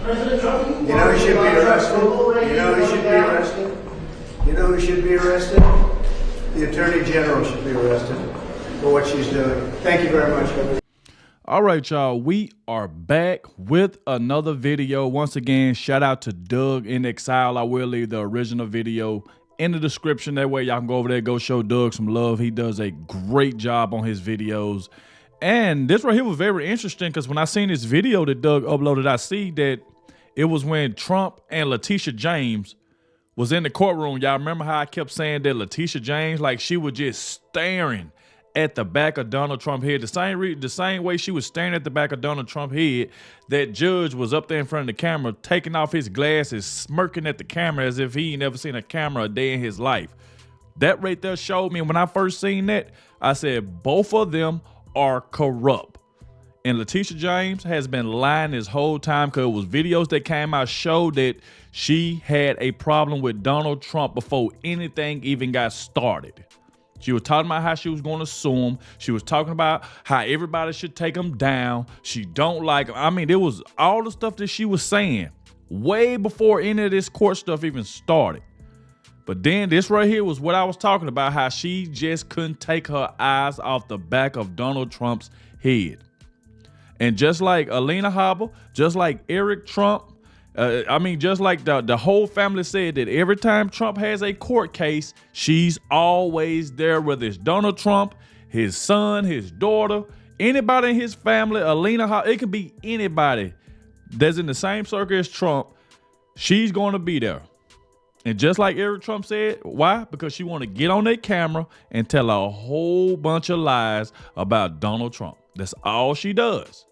President Trump, You know he should be arrested. You know he should be arrested. You know who should be arrested? The Attorney General should be arrested for what she's doing. Thank you very much. All right, y'all, we are back with another video. Once again, shout out to Doug in Exile. I will leave the original video in the description. That way y'all can go over there, go show Doug some love. He does a great job on his videos. And this right here was very interesting because when I seen this video that Doug uploaded, I see that it was when Trump and Latitia James was in the courtroom. Y'all remember how I kept saying that Latitia James, like she was just staring at the back of Donald Trump's head. The same way she was staring at the back of Donald Trump's head, that judge was up there in front of the camera, taking off his glasses, smirking at the camera as if he ain't never seen a camera a day in his life. That right there showed me, when I first seen that, I said both of them are corrupt. And Latitia James has been lying this whole time, because it was videos that came out showed that she had a problem with Donald Trump before anything even got started. She was talking about how she was going to sue him. She was talking about how everybody should take him down. She don't like him. I mean, there was all the stuff that she was saying way before any of this court stuff even started. But then this right here was what I was talking about, how she just couldn't take her eyes off the back of Donald Trump's head. And just like Alina Habba, just like Eric Trump, just like the whole family said that every time Trump has a court case, she's always there, whether it's Donald Trump, his son, his daughter, anybody in his family, Alina Habba, it could be anybody that's in the same circle as Trump, she's going to be there. And just like Eric Trump said, why? Because she want to get on that camera and tell a whole bunch of lies about Donald Trump. That's all she does.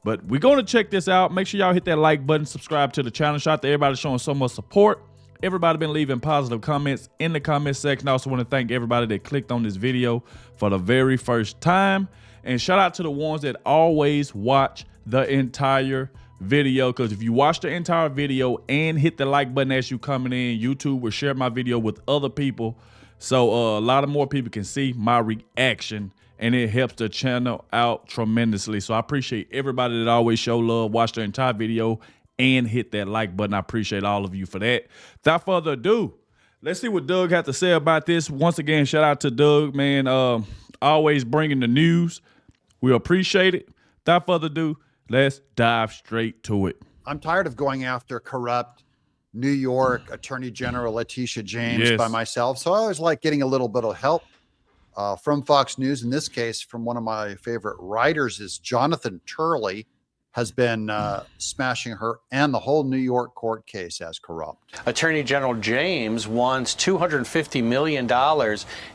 But we're going to check this out. Make sure y'all hit that like button, subscribe to the channel. Shout out to everybody showing so much support. Everybody been leaving positive comments in the comment section. I also want to thank everybody that clicked on this video for the very first time. And shout out to the ones that always watch the entire video, because if you watch the entire video and hit the like button as you coming in, YouTube will share my video with other people, so a lot of more people can see my reaction, and it helps the channel out tremendously. So I appreciate everybody that always show love, watch the entire video, and hit that like button. I appreciate all of you for that. Without further ado, let's see what Doug had to say about this. Once again, shout out to Doug, man. Always bringing the news. We appreciate it. Without further ado, let's dive straight to it. I'm tired of going after corrupt New York Attorney General Latitia James by myself. So I always like getting a little bit of help from Fox News. In this case, from one of my favorite writers, is Jonathan Turley, has been smashing her and the whole New York court case as corrupt. Attorney General James wants $250 million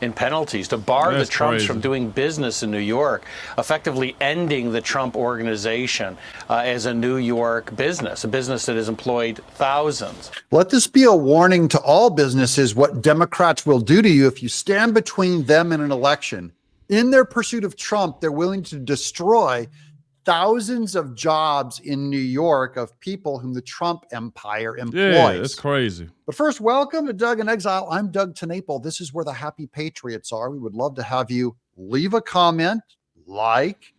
in penalties to bar the Trumps from doing business in New York, effectively ending the Trump organization as a New York business, a business that has employed thousands. Let this be a warning to all businesses what Democrats will do to you if you stand between them and an election. In their pursuit of Trump, they're willing to destroy thousands of jobs in New York of people whom the Trump empire employs. Yeah, it's crazy. But first, welcome to Doug in Exile. I'm Doug Tenaple. This is where the happy patriots are. We would love to have you leave a comment, like,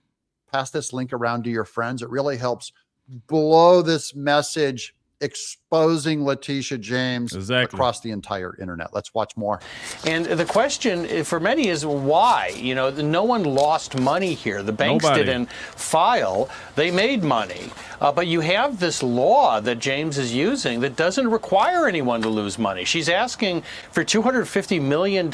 pass this link around to your friends. It really helps blow this message exposing Latitia James across the entire internet. Let's watch more. And the question for many is why? You know, no one lost money here. The banks didn't file. They made money. But you have this law that James is using that doesn't require anyone to lose money. She's asking for $250 million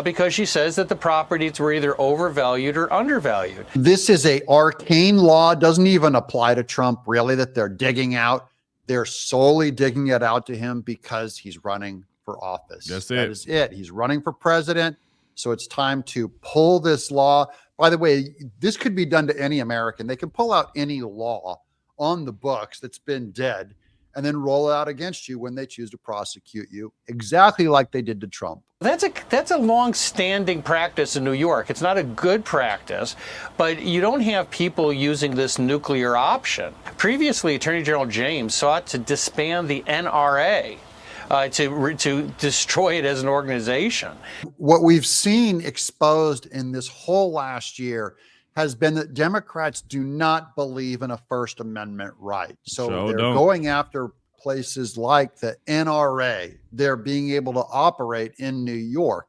because she says that the properties were either overvalued or undervalued. This is an arcane law. Doesn't even apply to Trump, really, that they're digging out. They're solely digging it out to him because he's running for office. That's it. That is it. He's running for president. So it's time to pull this law. By the way, this could be done to any American. They can pull out any law on the books that's been dead and then roll it out against you when they choose to prosecute you, exactly like they did to Trump. That's a long-standing practice in New York. It's not a good practice, but you don't have people using this nuclear option. Previously, Attorney General James sought to disband the NRA, to destroy it as an organization. What we've seen exposed in this whole last year has been that Democrats do not believe in a First Amendment right. So they're don't. going after places like the NRA. They're being able to operate in New York.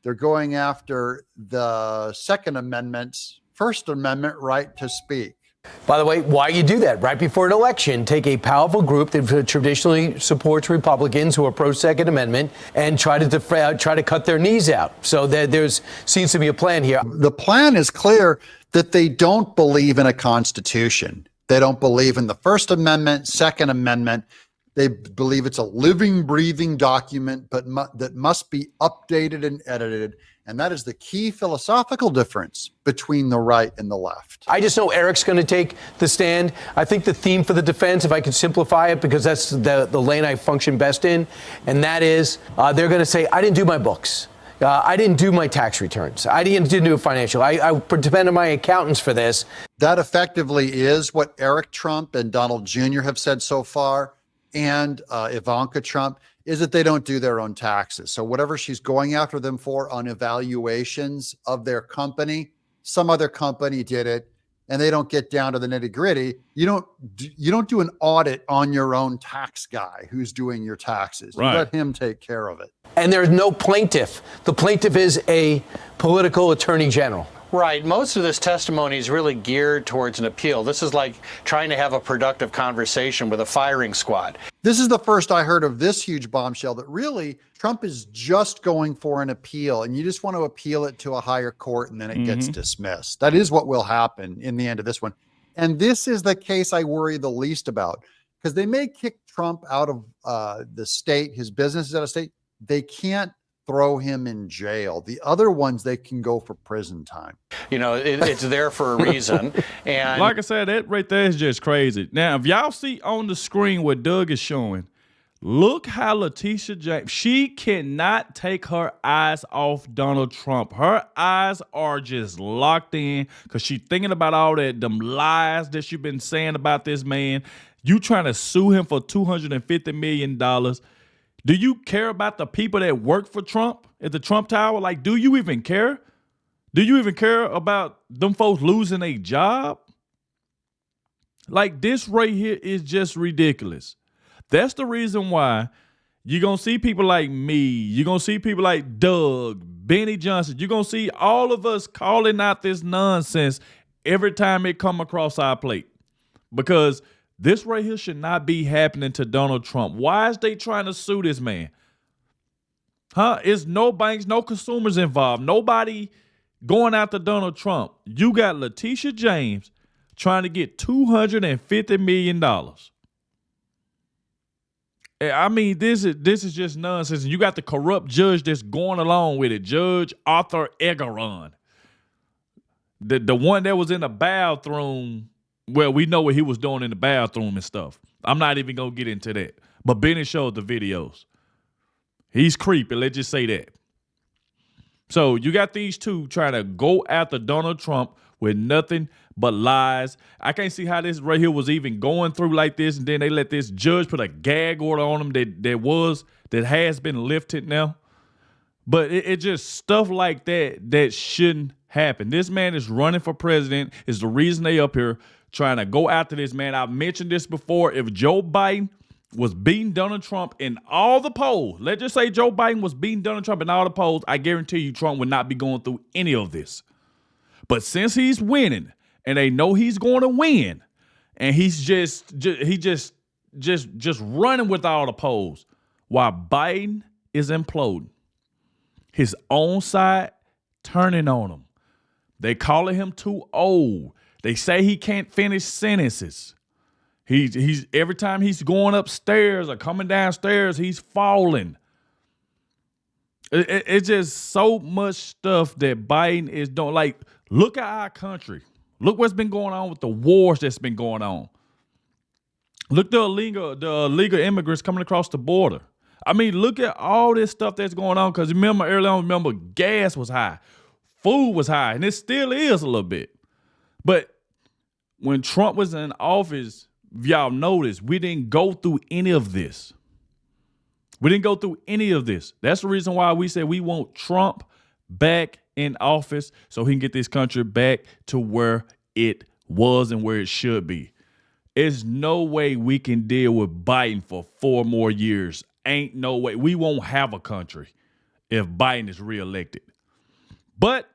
They're going after the Second Amendment's First Amendment right to speak. By the way, why you do that right before an election, take a powerful group that traditionally supports Republicans who are pro-Second Amendment and try to cut their knees out. So there's seems to be a plan here. The plan is clear that they don't believe in a constitution. They don't believe in the First Amendment, Second Amendment. They believe it's a living, breathing document, but that must be updated and edited. And that is the key philosophical difference between the right and the left. I just know Eric's going to take the stand. I think the theme for the defense, if I can simplify it, because that's the lane I function best in, and that is they're going to say, I didn't do my books. I didn't do my tax returns. I didn't do financial. I depend on my accountants for this. That effectively is what Eric Trump and Donald Jr. have said so far, and Ivanka Trump, is that they don't do their own taxes. So whatever she's going after them for on evaluations of their company, some other company did it, and they don't get down to the nitty gritty. You don't do an audit on your own tax guy who's doing your taxes. Right. You let him take care of it. And there's no plaintiff. The plaintiff is a political attorney general. Right. Most of this testimony is really geared towards an appeal. This is like trying to have a productive conversation with a firing squad. This is the first I heard of this huge bombshell that really Trump is just going for an appeal, and you just want to appeal it to a higher court and then it gets dismissed. That is what will happen in the end of this one. And this is the case I worry the least about, because they may kick Trump out of the state, his business is out of state. They can't throw him in jail. The other ones, they can go for prison time. You know, it's there for a reason. And Like I said, that right there is just crazy. Now, if y'all see on the screen what Doug is showing, look how Latitia James, she cannot take her eyes off Donald Trump. Her eyes are just locked in because she's thinking about all them lies that you've been saying about this man. You trying to sue him for $250 million. Do you care about the people that work for Trump at the Trump Tower? Like, do you even care? Do you even care about them folks losing a job? Like, this right here is just ridiculous. That's the reason why you're going to see people like me. You're going to see people like Doug, Benny Johnson. You're going to see all of us calling out this nonsense every time it come across our plate. Because this right here should not be happening to Donald Trump. Why is they trying to sue this man? It's no banks, no consumers involved. Nobody going after Donald Trump. You got Latitia James trying to get $250 million. I mean, this is just nonsense. You got the corrupt judge that's going along with it. Judge Arthur Egeron. The one that was in the bathroom. Well, we know what he was doing in the bathroom and stuff. I'm not even going to get into that. But Benny showed the videos. He's creepy. Let's just say that. So you got these two trying to go after Donald Trump with nothing but lies. I can't see how this right here was even going through like this. And then they let this judge put a gag order on him that has been lifted now. But it just stuff like that shouldn't happen. This man is running for president. Is the reason they up here trying to go after this man. I've mentioned this before. If Joe Biden was beating Donald Trump in all the polls, let's just say Joe Biden was beating Donald Trump in all the polls, I guarantee you Trump would not be going through any of this. But since he's winning and they know he's going to win, and he's just running with all the polls while Biden is imploding. His own side turning on him. They calling him too old. They say he can't finish sentences. He's every time he's going upstairs or coming downstairs, he's falling. It's just so much stuff that Biden is doing. Like, look at our country. Look what's been going on with the wars that's been going on. Look, the illegal immigrants coming across the border. I mean, look at all this stuff that's going on. Because early on, gas was high. Food was high. And it still is a little bit. But when Trump was in office, y'all noticed we didn't go through any of this. We didn't go through any of this. That's the reason why we said we want Trump back in office so he can get this country back to where it was and where it should be. There's no way we can deal with Biden for 4 more years. Ain't no way. We won't have a country if Biden is reelected. But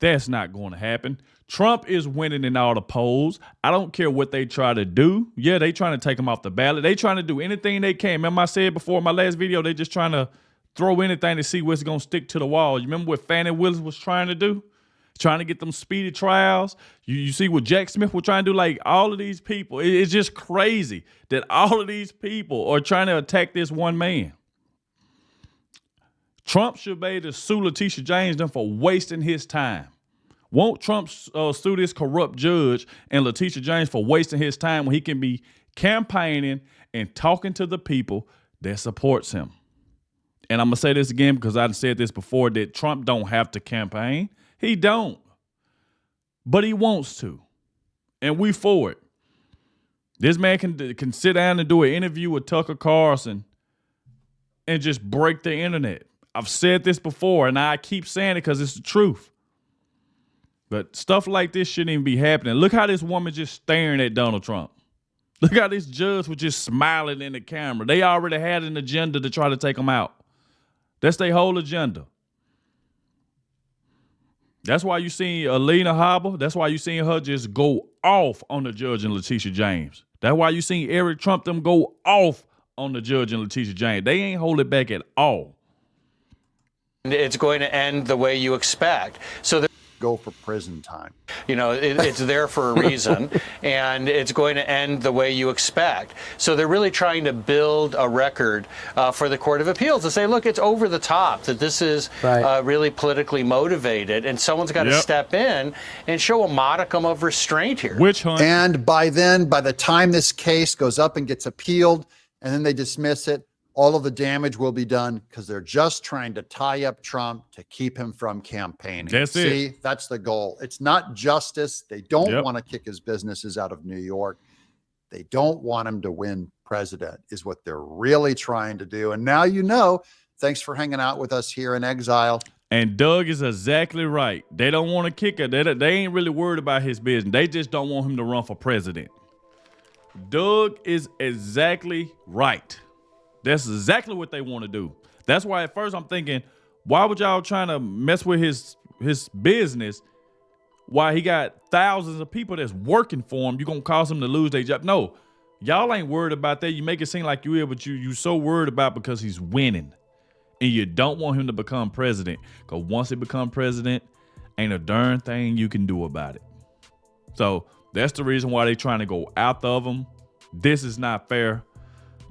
that's not going to happen. Trump is winning in all the polls. I don't care what they try to do. Yeah, they trying to take him off the ballot. They trying to do anything they can. Remember I said before in my last video, they just trying to throw anything to see what's going to stick to the wall. You remember what Fannie Willis was trying to do? Trying to get them speedy trials. You see what Jack Smith was trying to do? Like, all of these people, it's just crazy that all of these people are trying to attack this one man. Trump should be able to sue Latitia James then for wasting his time. Won't Trump sue this corrupt judge and Latitia James for wasting his time when he can be campaigning and talking to the people that supports him? And I'm going to say this again because I've said this before, that Trump don't have to campaign. He don't. But he wants to. And we for it. This man can sit down and do an interview with Tucker Carlson and just break the internet. I've said this before, and I keep saying it because it's the truth. But stuff like this shouldn't even be happening. Look how this woman just staring at Donald Trump. Look how this judge was just smiling in the camera. They already had an agenda to try to take him out. That's their whole agenda. That's why you seen Alina Habba. That's why you seen her just go off on the judge and Latitia James. That's why you seen Eric Trump them go off on the judge and Latitia James. They ain't hold it back at all. It's going to end the way you expect. So go for prison time. You know, it's there for a reason, and it's going to end the way you expect. So they're really trying to build a record for the Court of Appeals to say, look, it's over the top, that this is really politically motivated, and someone's got to step in and show a modicum of restraint here. Witch hunt. And by the time this case goes up and gets appealed, and then they dismiss it, all of the damage will be done because they're just trying to tie up Trump to keep him from campaigning. That's See, that's the goal. It's not justice. They don't want to kick his businesses out of New York. They don't want him to win president is what they're really trying to do. And now you know. Thanks for hanging out with us here in exile. And Doug is exactly right. They don't want to kick it. They ain't really worried about his business. They just don't want him to run for president. Doug is exactly right. That's exactly what they want to do. That's why at first I'm thinking, why would y'all trying to mess with his business while he got thousands of people that's working for him? You gonna cause him to lose their job? No, y'all ain't worried about that. You make it seem like you will, but you so worried about because he's winning, and you don't want him to become president. Because once he become president, ain't a darn thing you can do about it. So that's the reason why they trying to go after him. This is not fair.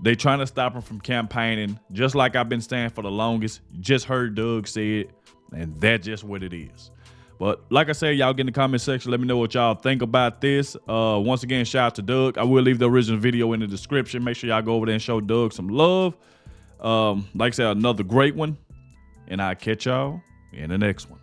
They trying to stop him from campaigning, just like I've been saying for the longest. You just heard Doug say it, and that's just what it is. But like I said, y'all get in the comment section. Let me know what y'all think about this. Once again, shout out to Doug. I will leave the original video in the description. Make sure y'all go over there and show Doug some love. Like I said, another great one. And I'll catch y'all in the next one.